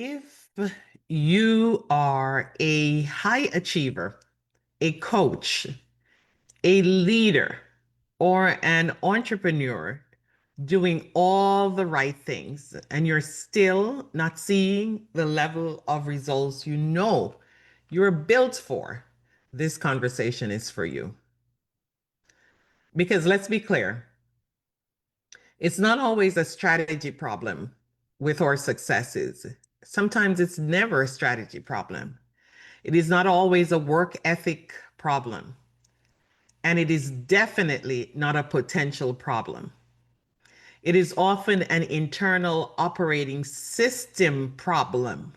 If you are a high achiever, a coach, a leader, or an entrepreneur doing all the right things, and you're still not seeing the level of results you know you're built for, this conversation is for you. Because let's be clear, it's not always a strategy problem with our successes. Sometimes it's never a strategy problem. It is not always a work ethic problem. And it is definitely not a potential problem. It is often an internal operating system problem.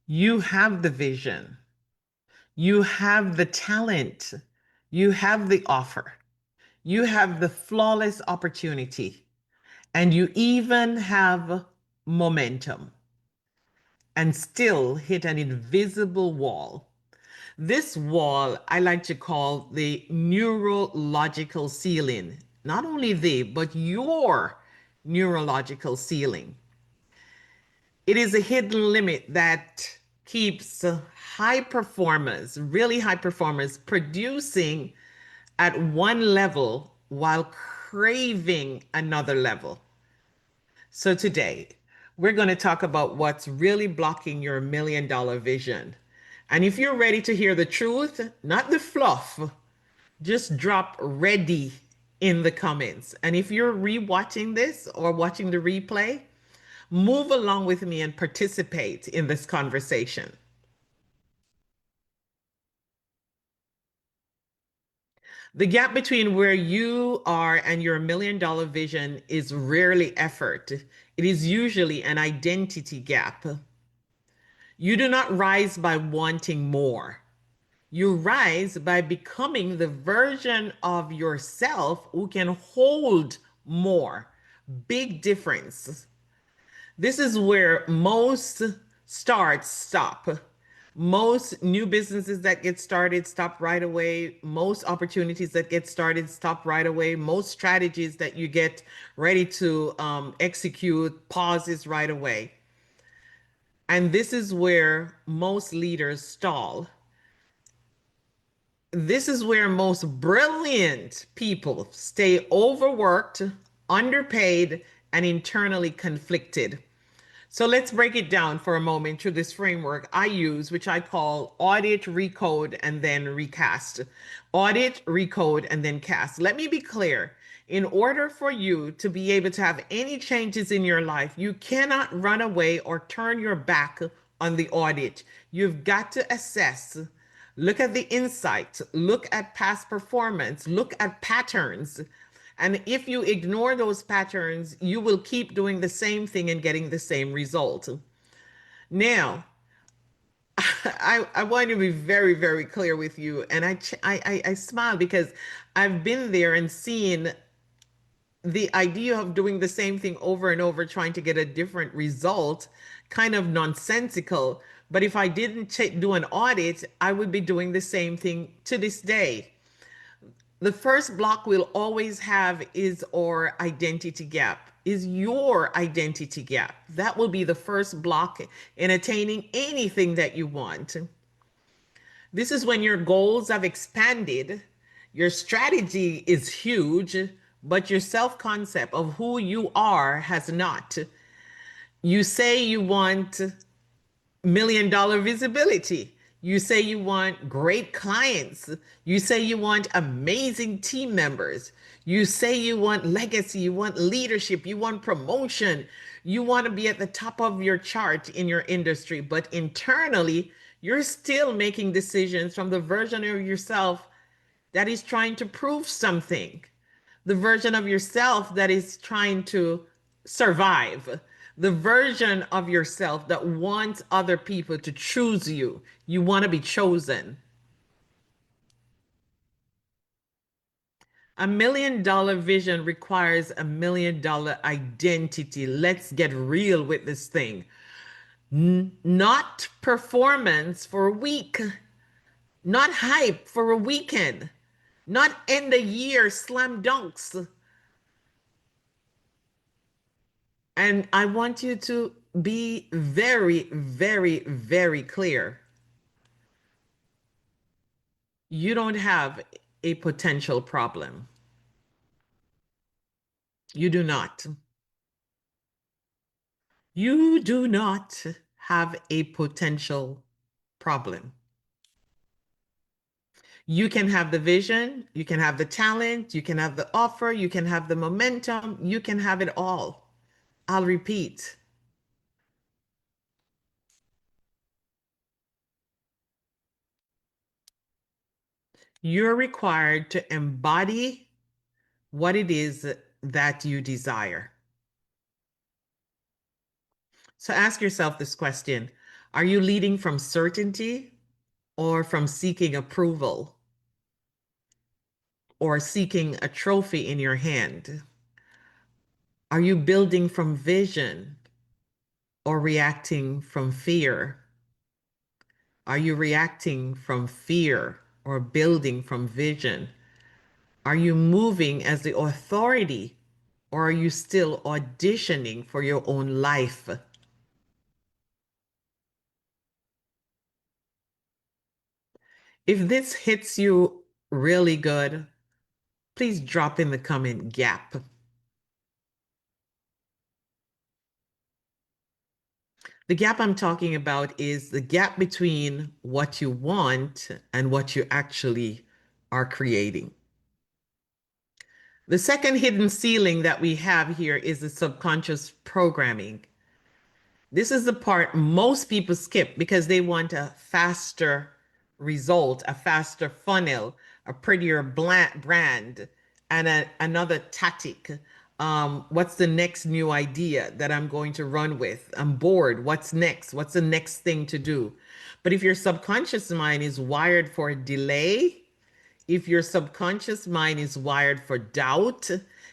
You have the vision, you have the talent, you have the offer, you have the flawless opportunity, and you even have momentum, and still hit an invisible wall. This wall I like to call the neurological ceiling. Not only but your neurological ceiling. It is a hidden limit that keeps high performers, really high performers, producing at one level while craving another level. So today, we're going to talk about what's really blocking your $1 million vision. And if you're ready to hear the truth, not the fluff, just drop ready in the comments. And if you're rewatching this or watching the replay, move along with me and participate in this conversation. The gap between where you are and your $1 million vision is rarely effort. It is usually an identity gap. You do not rise by wanting more. You rise by becoming the version of yourself who can hold more. Big difference. This is where most starts stop. Most new businesses that get started stop right away. Most opportunities that get started stop right away. Most strategies that you get ready to execute pauses right away. And this is where most leaders stall. This is where most brilliant people stay overworked, underpaid, and internally conflicted. So let's break it down for a moment through this framework I use, which I call audit, recode, and then recast. Audit, recode, and then cast. Let me be clear. In order for you to be able to have any changes in your life, you cannot run away or turn your back on the audit. You've got to assess. Look at the insights, look at past performance, look at patterns. And if you ignore those patterns, you will keep doing the same thing and getting the same result. Now, I want to be very, very clear with you. And I smile because I've been there and seen the idea of doing the same thing over and over, trying to get a different result, kind of nonsensical. But if I didn't do an audit, I would be doing the same thing to this day. The first block we'll always have is our identity gap, is your identity gap. That will be the first block in attaining anything that you want. This is when your goals have expanded, your strategy is huge, but your self-concept of who you are has not. You say you want $1 million visibility. You say you want great clients. You say you want amazing team members. You say you want legacy, you want leadership, you want promotion. You want to be at the top of your chart in your industry, but internally, you're still making decisions from the version of yourself that is trying to prove something, the version of yourself that is trying to survive, the version of yourself that wants other people to choose you. You want to be chosen. $1 million vision requires $1 million identity. Let's get real with this thing. Not performance for a week, not hype for a weekend, not end of year slam dunks. And I want you to be very, very, very clear. You don't have a potential problem. You do not. You do not have a potential problem. You can have the vision, you can have the talent, you can have the offer, you can have the momentum, you can have it all. I'll repeat. You're required to embody what it is that you desire. So ask yourself this question. Are you leading from certainty or from seeking approval or seeking a trophy in your hand? Are you building from vision or reacting from fear? Are you reacting from fear or building from vision? Are you moving as the authority or are you still auditioning for your own life? If this hits you really good, please drop in the comment gap. The gap I'm talking about is the gap between what you want and what you actually are creating. The second hidden ceiling that we have here is the subconscious programming. This is the part most people skip because they want a faster result, a faster funnel, a prettier brand, and another tactic. What's the next new idea that I'm going to run with? I'm bored. What's next? What's the next thing to do? But if your subconscious mind is wired for delay, if your subconscious mind is wired for doubt,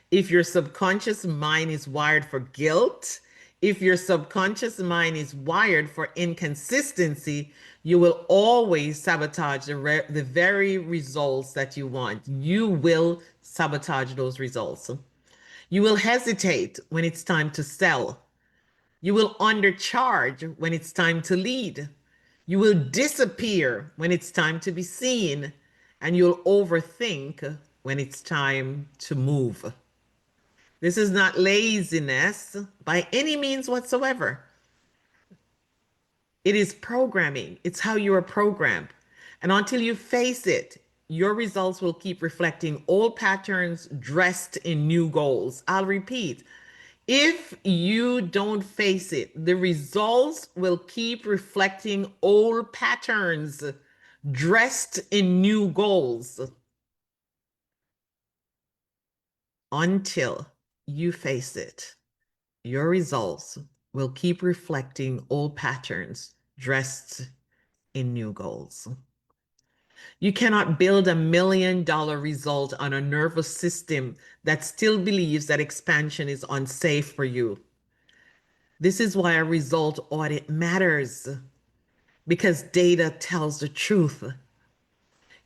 if your subconscious mind is wired for guilt, if your subconscious mind is wired for inconsistency, you will always sabotage the very results that you want. You will sabotage those results. You will hesitate when it's time to sell. You will undercharge when it's time to lead. You will disappear when it's time to be seen, and you'll overthink when it's time to move. This is not laziness by any means whatsoever. It is programming. It's how you are programmed. And until you face it, your results will keep reflecting old patterns dressed in new goals. I'll repeat. If you don't face it, the results will keep reflecting old patterns dressed in new goals until you face it. Your results will keep reflecting old patterns dressed in new goals. You cannot build $1 million result on a nervous system that still believes that expansion is unsafe for you. This is why a result audit matters, because data tells the truth.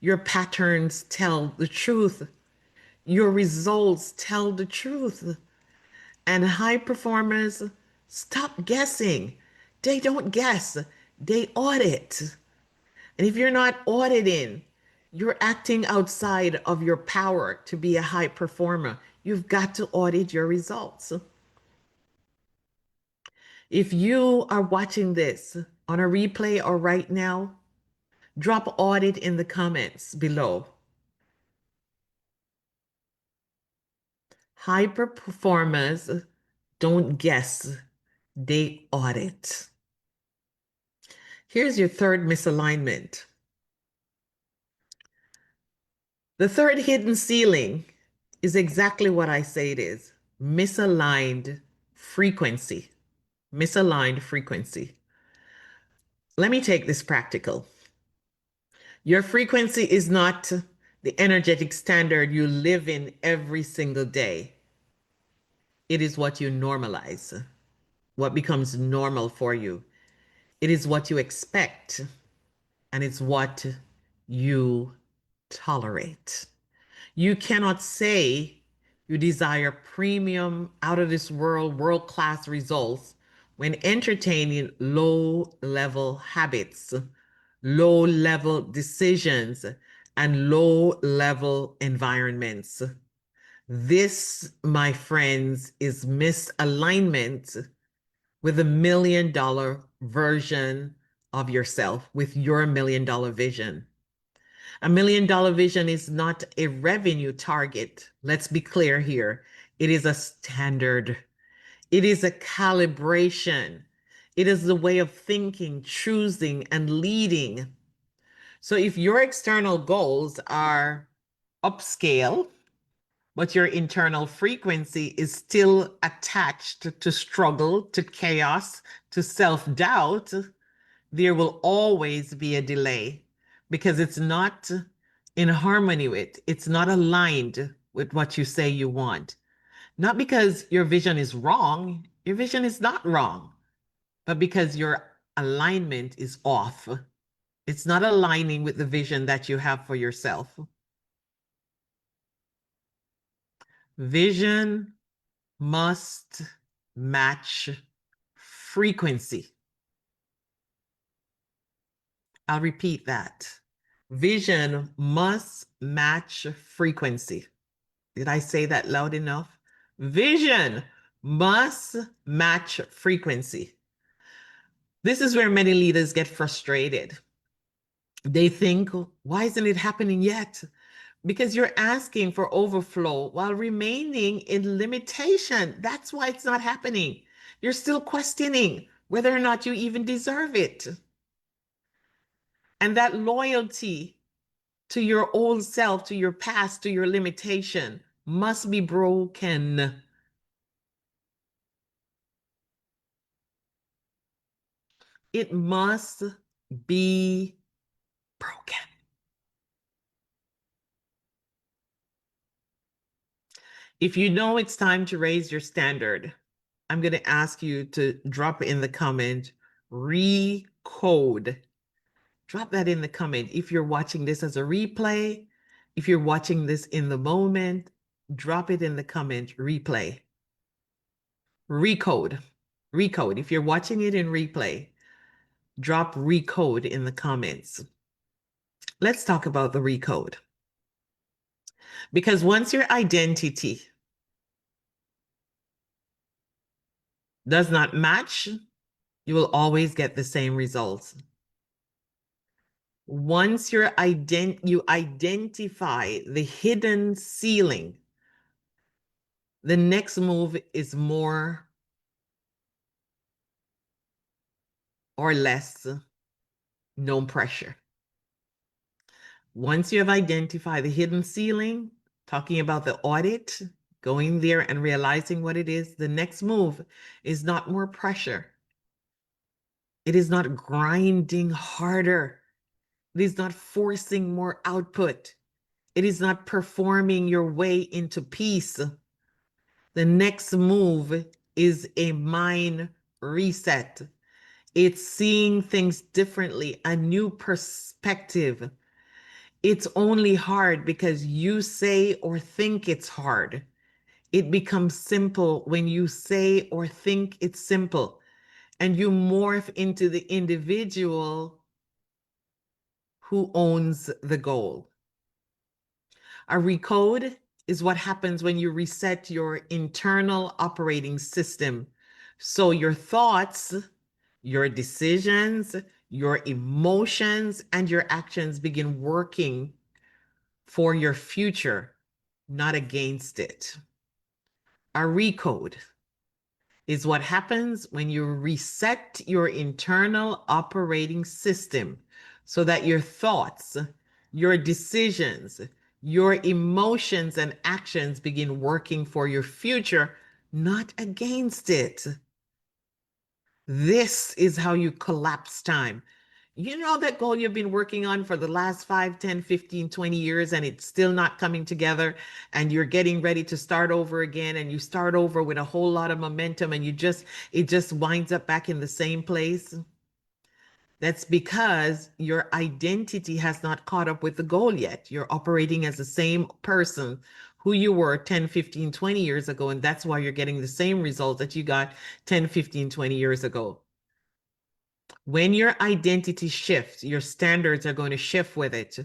Your patterns tell the truth. Your results tell the truth. And high performers stop guessing. They don't guess, they audit. And if you're not auditing, you're acting outside of your power to be a high performer. You've got to audit your results. If you are watching this on a replay or right now, drop audit in the comments below. High performers don't guess, they audit. Here's your third misalignment. The third hidden ceiling is exactly what I say it is. Misaligned frequency. Misaligned frequency. Let me take this practical. Your frequency is not the energetic standard you live in every single day. It is what you normalize, what becomes normal for you. It is what you expect, and it's what you tolerate. You cannot say You desire premium, out of this world, world class results when entertaining low level habits, low level decisions, and low level environments. This, my friends, is misalignment with $1 million version of yourself, with your $1 million vision. $1 million vision is not a revenue target. Let's be clear here. It is a standard. It is a calibration. It is the way of thinking, choosing, and leading. So if your external goals are upscale, but your internal frequency is still attached to struggle, to chaos, to self-doubt, there will always be a delay because it's not in harmony with, it's not aligned with what you say you want. Not because your vision is wrong, your vision is not wrong, but because your alignment is off. It's not aligning with the vision that you have for yourself. Vision must match frequency. I'll repeat that. Vision must match frequency. Did I say that loud enough? Vision must match frequency. This is where many leaders get frustrated. They think, why isn't it happening yet? Because you're asking for overflow while remaining in limitation. That's why it's not happening. You're still questioning whether or not you even deserve it. And that loyalty to your old self, to your past, to your limitation must be broken. It must be broken. If you know it's time to raise your standard, I'm going to ask you to drop in the comment, recode. Drop that in the comment. If you're watching this as a replay, if you're watching this in the moment, drop it in the comment, replay. Recode. Recode. If you're watching it in replay, drop recode in the comments. Let's talk about the recode. Because once your identity does not match, you will always get the same results. Once you identify the hidden ceiling, the next move is more or less no pressure. Once you have identified the hidden ceiling, talking about the audit, going there and realizing what it is, the next move is not more pressure. It is not grinding harder. It is not forcing more output. It is not performing your way into peace. The next move is a mind reset. It's seeing things differently, a new perspective. It's only hard because you say or think it's hard. It becomes simple when you say or think it's simple, and you morph into the individual who owns the goal. A recode is what happens when you reset your internal operating system. So your thoughts, your decisions, your emotions, and your actions begin working for your future, not against it. A recode is what happens when you reset your internal operating system so that your thoughts, your decisions, your emotions and actions begin working for your future, not against it. This is how you collapse time. You know that goal you've been working on for the last 5, 10, 15, 20 years, and it's still not coming together, and you're getting ready to start over again, and you start over with a whole lot of momentum, and it just winds up back in the same place. That's because your identity has not caught up with the goal yet. You're operating as the same person who you were 10, 15, 20 years ago, and that's why you're getting the same result that you got 10, 15, 20 years ago. When your identity shifts, your standards are going to shift with it.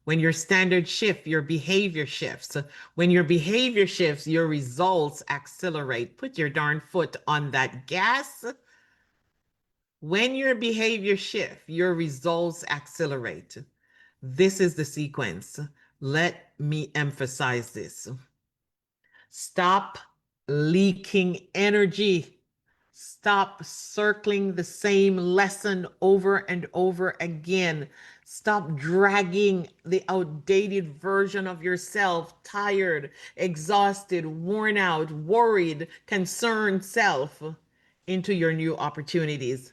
When your standards shift, your behavior shifts. When your behavior shifts, your results accelerate. Put your darn foot on that gas. When your behavior shifts, your results accelerate. This is the sequence. Let me emphasize this. Stop leaking energy. Stop circling the same lesson over and over again. Stop dragging the outdated version of yourself, tired, exhausted, worn out, worried, concerned self into your new opportunities.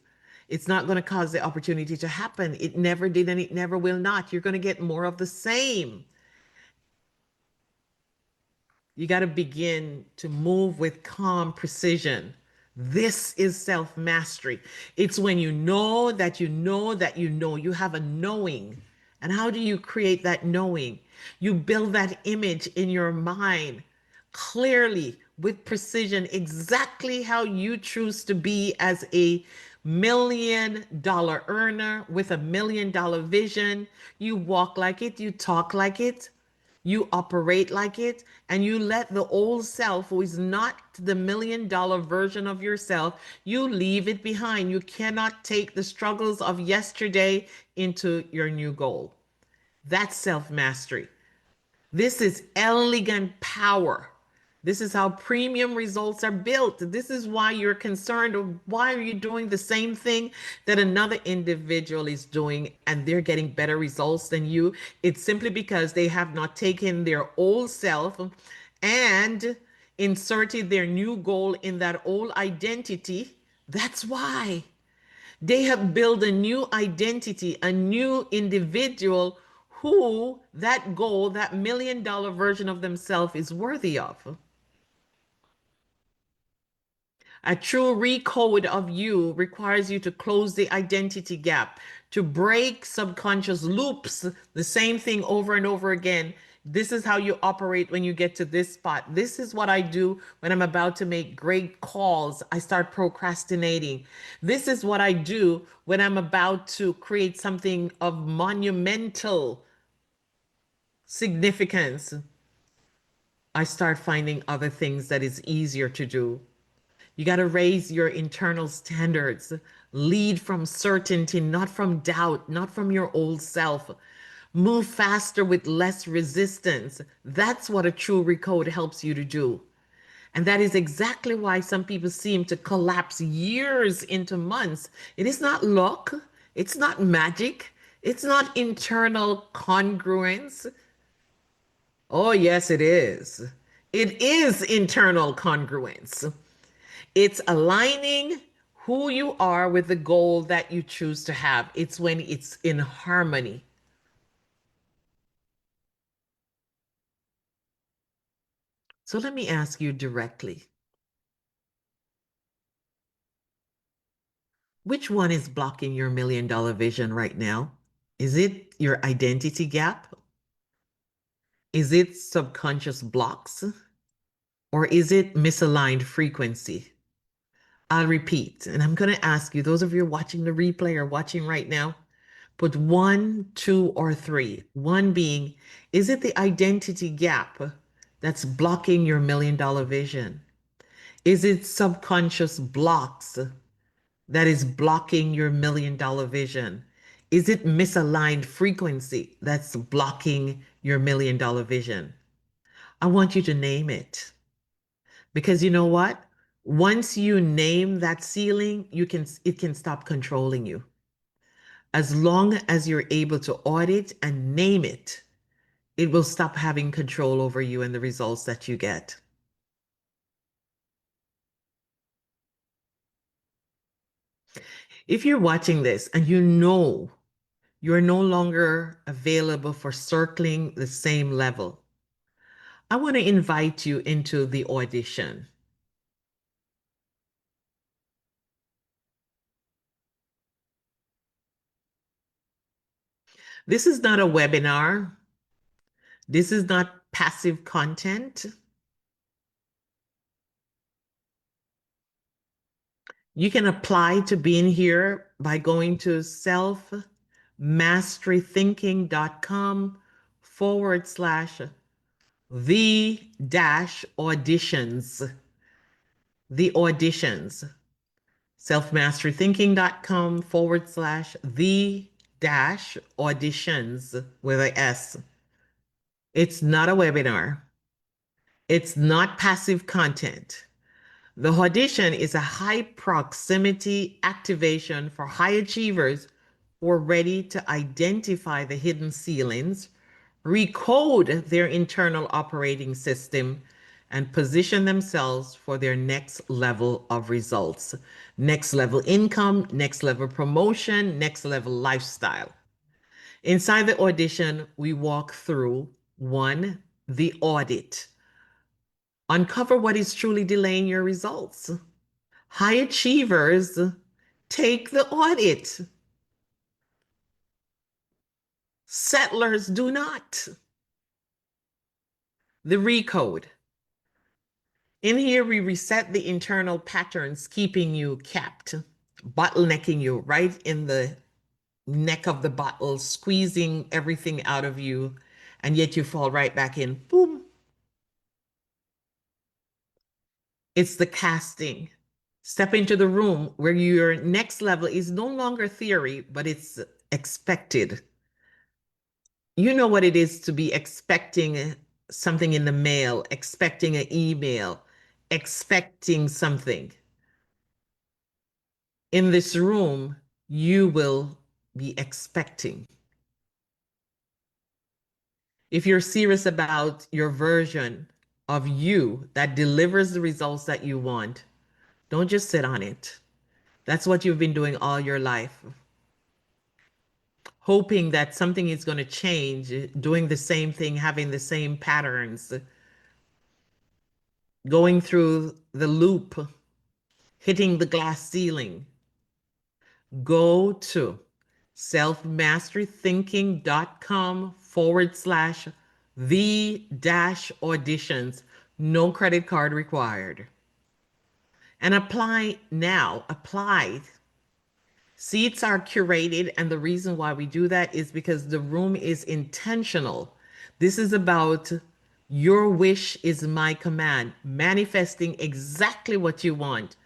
It's not going to cause the opportunity to happen. It never did and it never will not. You're going to get more of the same. You got to begin to move with calm precision. This is self mastery. It's when you know that you know that you know. You have a knowing. And how do you create that knowing? You build that image in your mind clearly with precision, exactly how you choose to be as a $1 million earner with $1 million vision. You walk like it, you talk like it, you operate like it, and you let the old self, who is not the $1 million version of yourself, you leave it behind. You cannot take the struggles of yesterday into your new goal. That's self mastery. This is elegant power. This is how premium results are built. This is why you're concerned. Why are you doing the same thing that another individual is doing and they're getting better results than you? It's simply because they have not taken their old self and inserted their new goal in that old identity. That's why. They have built a new identity, a new individual who that goal, that $1 million version of themselves is worthy of. A true recode of you requires you to close the identity gap, to break subconscious loops, the same thing over and over again. This is how you operate when you get to this spot. This is what I do when I'm about to make great calls. I start procrastinating. This is what I do when I'm about to create something of monumental significance. I start finding other things that is easier to do. You got to raise your internal standards. Lead from certainty, not from doubt, not from your old self. Move faster with less resistance. That's what a true recode helps you to do. And that is exactly why some people seem to collapse years into months. It is not luck, it's not magic, it's not internal congruence. Oh, yes, it is. It is internal congruence. It's aligning who you are with the goal that you choose to have. It's when it's in harmony. So let me ask you directly, which one is blocking your $1 million vision right now? Is it your identity gap? Is it subconscious blocks? Or is it misaligned frequency? I'll repeat, and I'm going to ask you, those of you watching the replay or watching right now, put one, two, or three. One being, is it the identity gap that's blocking your $1 million vision? Is it subconscious blocks that is blocking your $1 million vision? Is it misaligned frequency that's blocking your $1 million vision? I want you to name it because you know what? Once you name that ceiling, it can stop controlling you. As long as you're able to audit and name it, it will stop having control over you and the results that you get. If you're watching this and you know you're no longer available for circling the same level, I want to invite you into the audition. This is not a webinar. This is not passive content. You can apply to being here by going to selfmasterythinking.com/, the dash auditions. The auditions. Selfmasterythinking.com / the dash auditions with a S. It's not a webinar. It's not passive content. The audition is a high proximity activation for high achievers who are ready to identify the hidden ceilings, recode their internal operating system, and position themselves for their next level of results, next level income, next level promotion, next level lifestyle. Inside the audition, we walk through one, the audit. Uncover what is truly delaying your results. High achievers take the audit. Settlers do not. The recode. In here, we reset the internal patterns keeping you capped, bottlenecking you right in the neck of the bottle, squeezing everything out of you, and yet you fall right back in. Boom. It's the casting. Step into the room where your next level is no longer theory, but it's expected. You know what it is to be expecting something in the mail, expecting an email, expecting something. In this room, you will be expecting. If you're serious about your version of you that delivers the results that you want, don't just sit on it. That's what you've been doing all your life, hoping that something is going to change, doing the same thing, having the same patterns, going through the loop, hitting the glass ceiling. Go to selfmasterythinking.com / the dash auditions. No credit card required. And apply now. Apply. Seats are curated, and the reason why we do that is because the room is intentional. This is about your wish is my command, manifesting exactly what you want.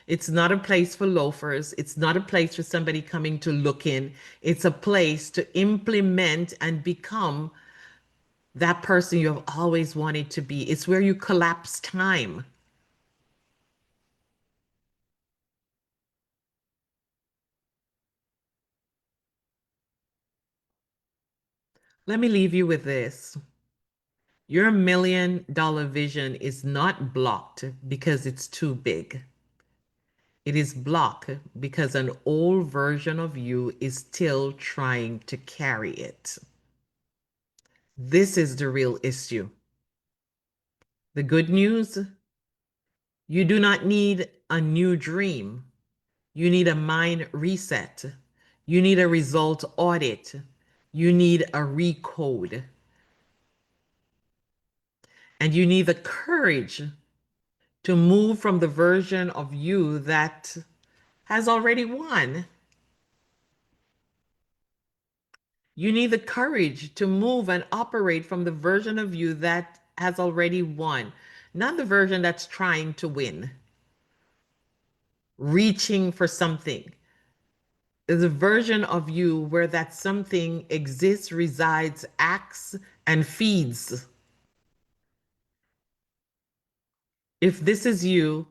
It's not a place for loafers. It's not a place for somebody coming to look in. It's a place to implement and become that person you have always wanted to be. It's where you collapse time. Let me leave you with this. Your $1 million vision is not blocked because it's too big. It is blocked because an old version of you is still trying to carry it. This is the real issue. The good news, you do not need a new dream. You need a mind reset. You need a result audit. You need a recode. And you need the courage to move from the version of you that has already won. You need the courage to move and operate from the version of you that has already won, not the version that's trying to win, reaching for something. Is a version of you where that something exists, resides, acts, and feeds. If this is you,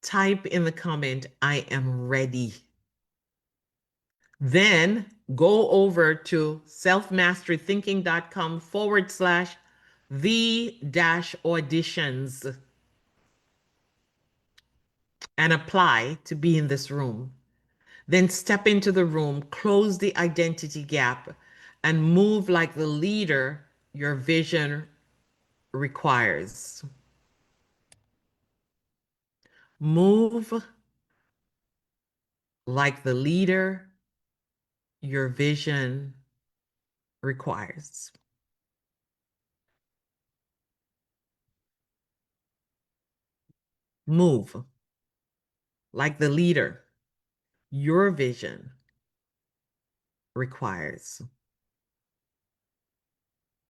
type in the comment, I am ready. Then go over to selfmasterythinking.com / the dash auditions and apply to be in this room. Then step into the room, close the identity gap, and move like the leader your vision requires. Move like the leader your vision requires. Move like the leader your vision requires.